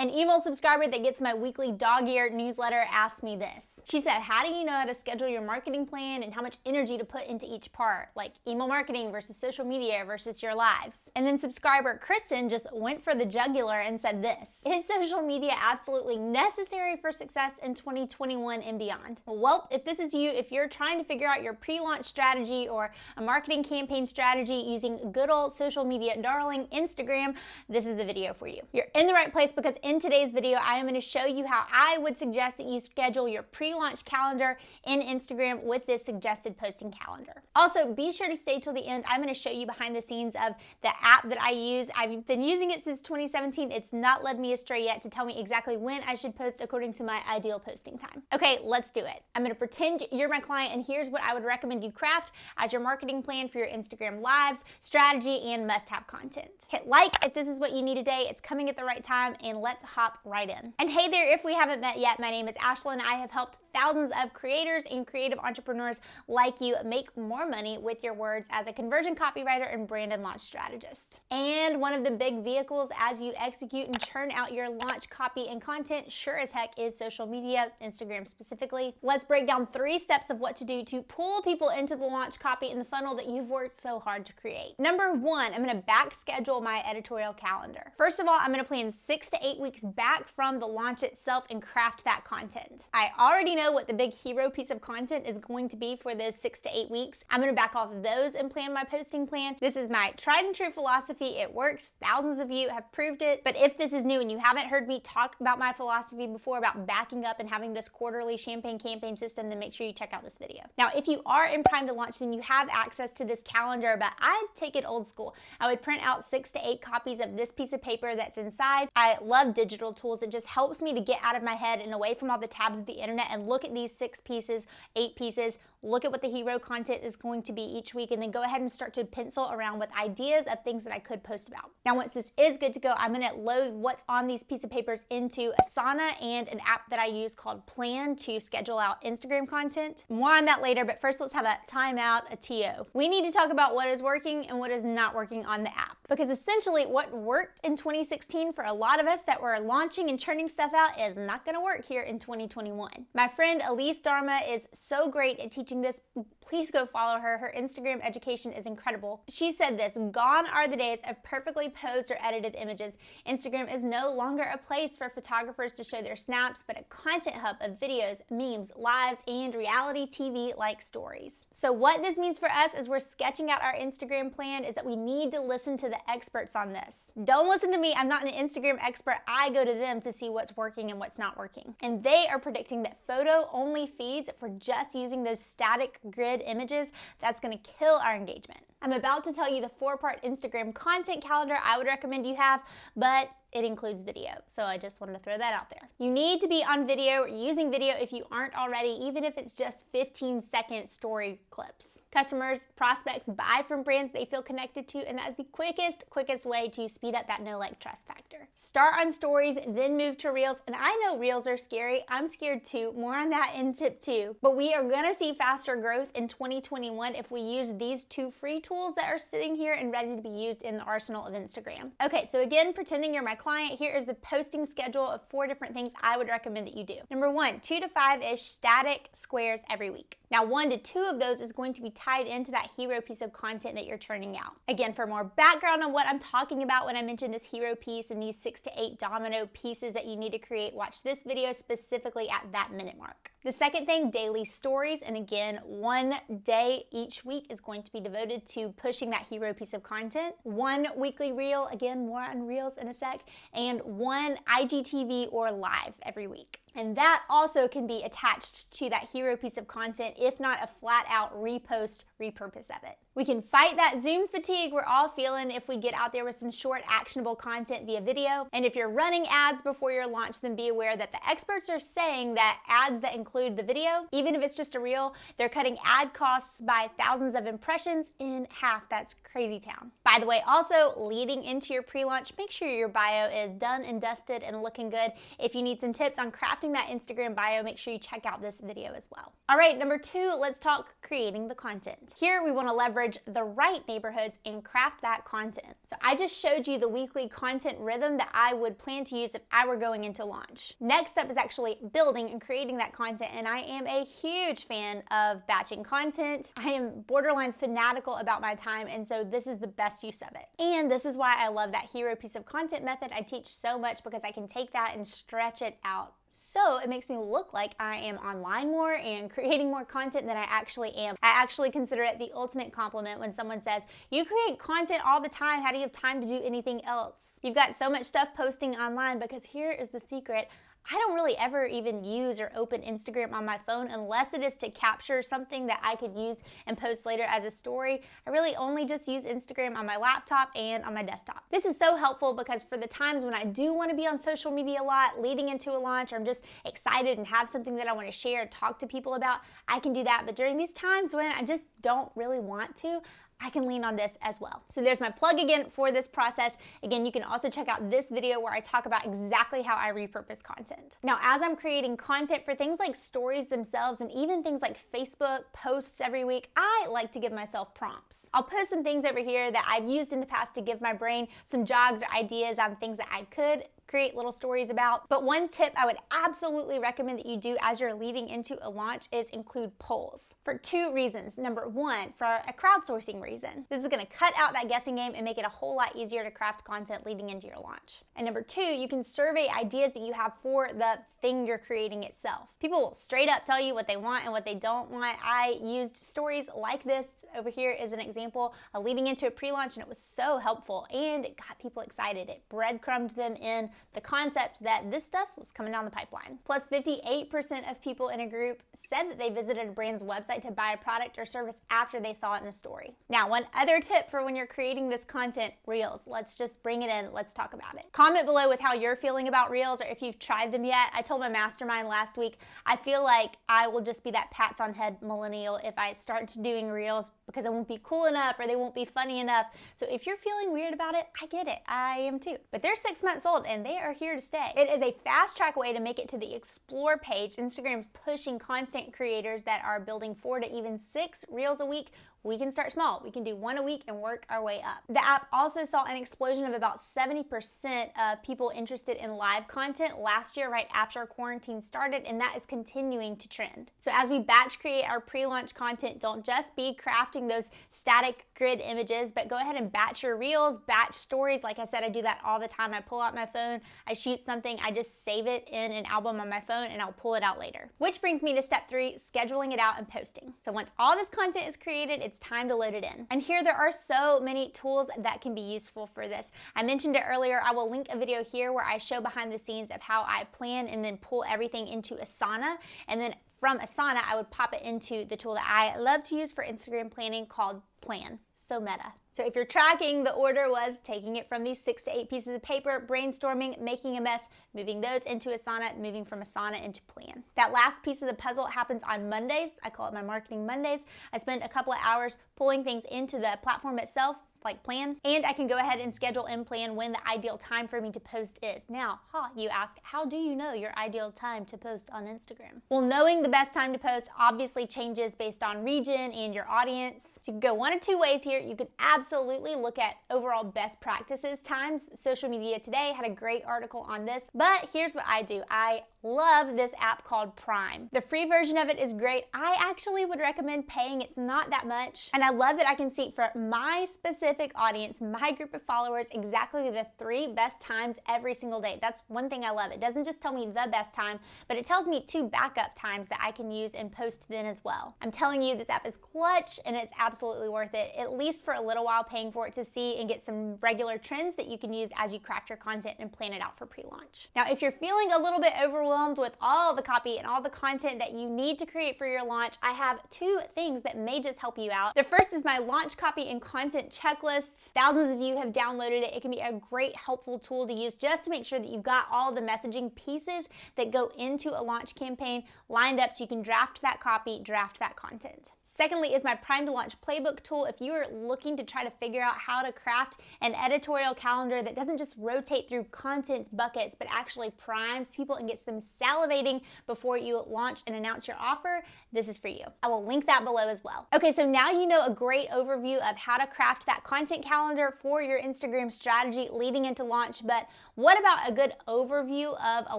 An email subscriber that gets my weekly dog ear newsletter asked me this. She said, how do you know how to schedule your marketing plan and how much energy to put into each part, like email marketing versus social media versus your lives? And then subscriber Kristen just went for the jugular and said this: is social media absolutely necessary for success in 2021 and beyond? Well, if this is you, if you're trying to figure out your pre-launch strategy or a marketing campaign strategy using good old social media darling Instagram, this is the video for you. You're in the right place, because in today's video, I am going to show you how I would suggest that you schedule your pre-launch calendar in Instagram with this suggested posting calendar. Also, be sure to stay till the end. I'm going to show you behind the scenes of the app that I use. I've been using it since 2017. It's not led me astray yet to tell me exactly when I should post according to my ideal posting time. Okay, let's do it. I'm going to pretend you're my client, and here's what I would recommend you craft as your marketing plan for your Instagram lives, strategy, and must-have content. Hit like if this is what you need today. It's coming at the right time, and let's hop right in. And hey there, if we haven't met yet, my name is Ashlyn. I have helped thousands of creators and creative entrepreneurs like you make more money with your words as a conversion copywriter and brand and launch strategist. And one of the big vehicles as you execute and churn out your launch copy and content sure as heck is social media, Instagram specifically. Let's break down 3 steps of what to do to pull people into the launch copy in the funnel that you've worked so hard to create. Number 1, I'm going to back schedule my editorial calendar. First of all, I'm going to plan 6 to 8 weeks back from the launch itself and craft that content. I already know what the big hero piece of content is going to be for those 6 to 8 weeks. I'm going to back off those and plan my posting plan. This is my tried and true philosophy. It works. Thousands of you have proved it. But if this is new and you haven't heard me talk about my philosophy before about backing up and having this quarterly champagne campaign system, then make sure you check out this video. Now, if you are in prime to launch, then you have access to this calendar, but I'd take it old school. I would print out 6 to 8 copies of this piece of paper that's inside. I love digital tools. It just helps me to get out of my head and away from all the tabs of the internet and look at these 6 pieces, 8 pieces, look at what the hero content is going to be each week, and then go ahead and start to pencil around with ideas of things that I could post about. Now, once this is good to go, I'm going to load what's on these piece of papers into Asana and an app that I use called Plan to schedule out Instagram content. More on that later, but first let's have a timeout, a TO. We need to talk about what is working and what is not working on the app, because essentially what worked in 2016 for a lot of us that were launching and churning stuff out is not going to work here in 2021. My friend Elise Dharma is so great at teaching this. Please go follow her. Her Instagram education is incredible. She said this: gone are the days of perfectly posed or edited images. Instagram is no longer a place for photographers to show their snaps, but a content hub of videos, memes, lives, and reality TV-like stories. So what this means for us as we're sketching out our Instagram plan is that we need to listen to the experts on this. Don't listen to me. I'm not an Instagram expert. I go to them to see what's working and what's not working. And they are predicting that photo-only feeds, if we're just using those static grid images, that's going to kill our engagement. I'm about to tell you the 4-part Instagram content calendar I would recommend you have, but it includes video, so I just wanted to throw that out there. You need to be on video or using video if you aren't already, even if it's just 15-second story clips. Customers, prospects buy from brands they feel connected to, and that is the quickest way to speed up that know, like, trust factor. Start on stories, then move to reels, and I know reels are scary. I'm scared too. More on that in tip 2. But we are gonna see faster growth in 2021 if we use these 2 free tools that are sitting here and ready to be used in the arsenal of Instagram. Okay, so again, pretending you're my client, here is the posting schedule of 4 different things I would recommend that you do. Number 1, 2 to 5-ish static squares every week. Now, 1 to 2 of those is going to be tied into that hero piece of content that you're churning out. Again, for more background on what I'm talking about when I mention this hero piece and these 6 to 8 domino pieces that you need to create, watch this video specifically at that minute mark. The second thing, daily stories, and again, 1 day each week is going to be devoted to pushing that hero piece of content. 1 weekly reel, again, more on reels in a sec, and 1 IGTV or live every week. And that also can be attached to that hero piece of content, if not a flat out repost, repurpose of it. We can fight that Zoom fatigue we're all feeling if we get out there with some short, actionable content via video. And if you're running ads before your launch, then be aware that the experts are saying that ads that include the video, even if it's just a reel, they're cutting ad costs by thousands of impressions in half. That's crazy town. By the way, also leading into your pre-launch, make sure your bio is done and dusted and looking good. If you need some tips on crafting that Instagram bio, make sure you check out this video as well. All right, number 2, let's talk creating the content. Here we want to leverage leverage the right neighborhoods and craft that content. So I just showed you the weekly content rhythm that I would plan to use if I were going into launch. Next up is actually building and creating that content, and I am a huge fan of batching content. I am borderline fanatical about my time, and so this is the best use of it. And this is why I love that hero piece of content method I teach so much, because I can take that and stretch it out. So it makes me look like I am online more and creating more content than I actually am. I actually consider it the ultimate compliment when someone says, "You create content all the time, how do you have time to do anything else?" You've got so much stuff posting online, because here is the secret. I don't really ever even use or open Instagram on my phone unless it is to capture something that I could use and post later as a story. I really only just use Instagram on my laptop and on my desktop. This is so helpful because for the times when I do want to be on social media a lot, leading into a launch, or I'm just excited and have something that I want to share, talk to people about, I can do that. But during these times when I just don't really want to, I can lean on this as well. So there's my plug again for this process. Again, you can also check out this video where I talk about exactly how I repurpose content. Now, as I'm creating content for things like stories themselves and even things like Facebook posts every week, I like to give myself prompts. I'll post some things over here that I've used in the past to give my brain some jogs or ideas on things that I could create little stories about. But one tip I would absolutely recommend that you do as you're leading into a launch is include polls for two reasons. Number one, for a crowdsourcing reason. This is gonna cut out that guessing game and make it a whole lot easier to craft content leading into your launch. And number two, you can survey ideas that you have for the thing you're creating itself. People will straight up tell you what they want and what they don't want. I used stories like this over here as an example leading into a pre-launch, and it was so helpful and it got people excited. It breadcrumbed them in the concept that this stuff was coming down the pipeline. Plus, 58% of people in a group said that they visited a brand's website to buy a product or service after they saw it in a story. Now, one other tip for when you're creating this content, Reels. Let's just bring it in. Let's talk about it. Comment below with how you're feeling about Reels or if you've tried them yet. I told my mastermind last week, I feel like I will just be that pats on head millennial if I start doing Reels because I won't be cool enough or they won't be funny enough. So if you're feeling weird about it, I get it. I am too. But they're 6 months old and they are here to stay. It is a fast track way to make it to the Explore page. Instagram's pushing content creators that are building 4 to even 6 Reels a week. We can start small. We can do 1 a week and work our way up. The app also saw an explosion of about 70% of people interested in live content last year, right after quarantine started, and that is continuing to trend. So as we batch create our pre-launch content, don't just be crafting those static grid images, but go ahead and batch your Reels, batch stories. Like I said, I do that all the time. I pull out my phone, I shoot something, I just save it in an album on my phone, and I'll pull it out later. Which brings me to step 3, scheduling it out and posting. So once all this content is created, it's time to load it in. And here there are so many tools that can be useful for this. I mentioned it earlier. I will link a video here where I show behind the scenes of how I plan and then pull everything into Asana. And then from Asana, I would pop it into the tool that I love to use for Instagram planning called Plan. So meta. So if you're tracking, the order was taking it from these 6 to 8 pieces of paper, brainstorming, making a mess, moving those into Asana, moving from Asana into Plan. That last piece of the puzzle happens on Mondays. I call it my Marketing Mondays. I spend a couple of hours pulling things into the platform itself, like Plan, and I can go ahead and schedule in Plan when the ideal time for me to post is. Now, you ask, how do you know your ideal time to post on Instagram? Well, knowing the best time to post obviously changes based on region and your audience. So you can go one of 2 ways here. You could absolutely look at overall best practices times. Social Media Today had a great article on this, but here's what I do. I love this app called Prime. The free version of it is great. I actually would recommend paying. It's not that much. And I love that I can see for my specific audience, my group of followers, exactly the 3 best times every single day. That's one thing I love. It doesn't just tell me the best time, but it tells me 2 backup times that I can use and post then as well. I'm telling you, this app is clutch and it's absolutely worth it, at least for a little while paying for it to see and get some regular trends that you can use as you craft your content and plan it out for pre-launch. Now, if you're feeling a little bit overwhelmed with all the copy and all the content that you need to create for your launch, I have 2 things that may just help you out. The first is my launch copy and content checklist checklist. Thousands of you have downloaded it. It can be a great, helpful tool to use just to make sure that you've got all the messaging pieces that go into a launch campaign lined up so you can draft that copy, draft that content. Secondly is my Prime to Launch Playbook tool. If you are looking to try to figure out how to craft an editorial calendar that doesn't just rotate through content buckets, but actually primes people and gets them salivating before you launch and announce your offer, this is for you. I will link that below as well. Okay, so now you know a great overview of how to craft that content calendar for your Instagram strategy leading into launch, but what about a good overview of a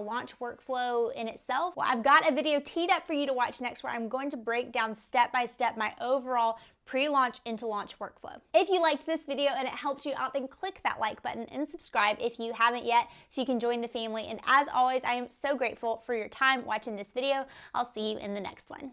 launch workflow in itself? Well, I've got a video teed up for you to watch next where I'm going to break down step by step my overall pre-launch into launch workflow. If you liked this video and it helped you out, then click that like button and subscribe if you haven't yet so you can join the family. And as always, I am so grateful for your time watching this video. I'll see you in the next one.